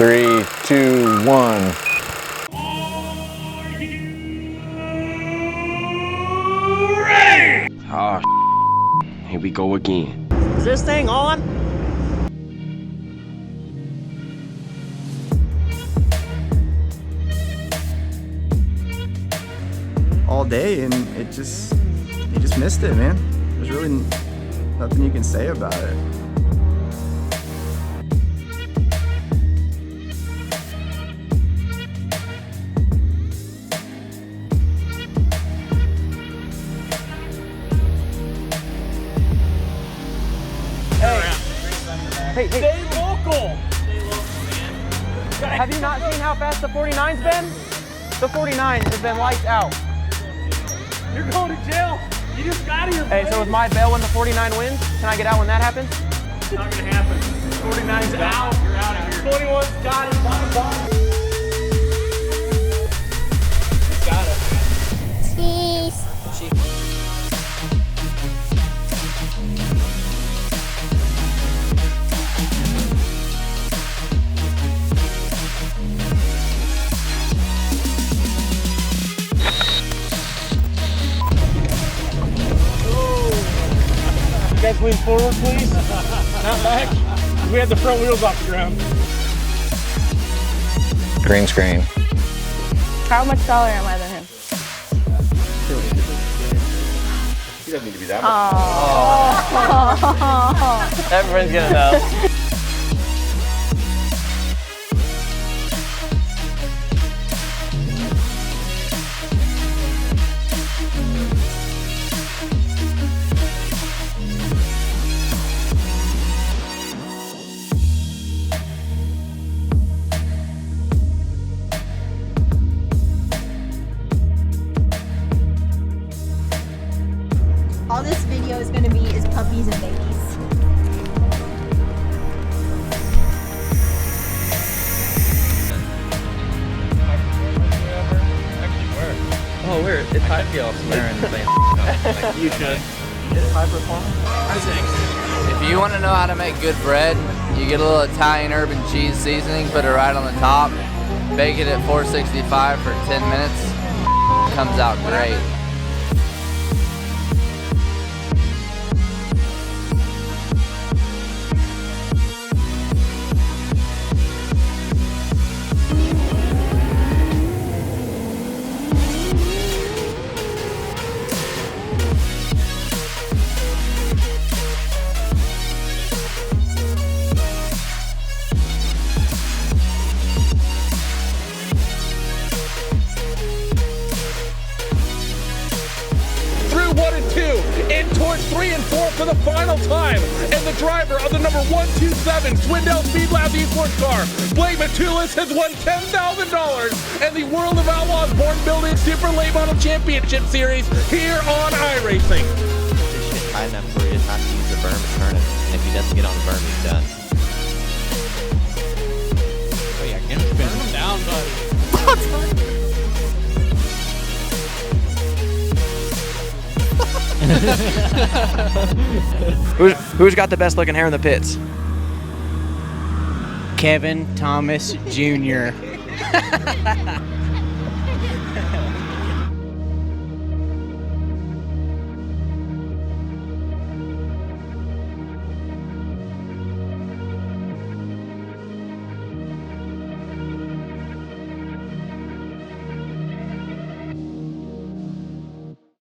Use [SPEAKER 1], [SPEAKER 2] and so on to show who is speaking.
[SPEAKER 1] 3, 2, 1.
[SPEAKER 2] Ah, here we go again.
[SPEAKER 3] Is this thing on?
[SPEAKER 4] All day, and you just missed it, man. There's really nothing you can say about it.
[SPEAKER 3] Hey,
[SPEAKER 5] Stay local!
[SPEAKER 3] have you not seen how fast the 49's been? The 49 has been lights out.
[SPEAKER 5] You're going to jail! You just got here,
[SPEAKER 3] Hey, so is my bail when the 49 wins? Can I get out when that happens?
[SPEAKER 5] It's not gonna happen. 49's out. You're out of here. 21's got it. Bye-bye. Got it.
[SPEAKER 6] Cheese.
[SPEAKER 5] You guys lean forward, please. Not back. We had the front wheels off the ground.
[SPEAKER 1] Green screen.
[SPEAKER 6] How much taller am I than him?
[SPEAKER 7] You don't need to be that much.
[SPEAKER 3] Everyone's gonna know.
[SPEAKER 6] All this video is going to be is puppies and babies.
[SPEAKER 8] Oh, where? It's high feel swearing the same.
[SPEAKER 5] You should.
[SPEAKER 3] It's high performance.
[SPEAKER 8] If you want to know how to make good bread, you get a little Italian herb and cheese seasoning, put it right on the top, bake it at 465 for 10 minutes. Comes out great.
[SPEAKER 9] In towards 3 and 4 for the final time. And the driver of the number 127 Swindell Speedlab eSports car, Blake Matulis, has won $10,000 and the World of Outlaws Born Building Super Late Model Championship Series here on iRacing.
[SPEAKER 10] This shit high enough for you to have to use the berm to turn it. And if he doesn't get on the berm, he's done.
[SPEAKER 5] Oh yeah, get him spinning down, buddy.
[SPEAKER 3] Who's got the best looking hair in the pits?
[SPEAKER 11] Kevin Thomas Jr.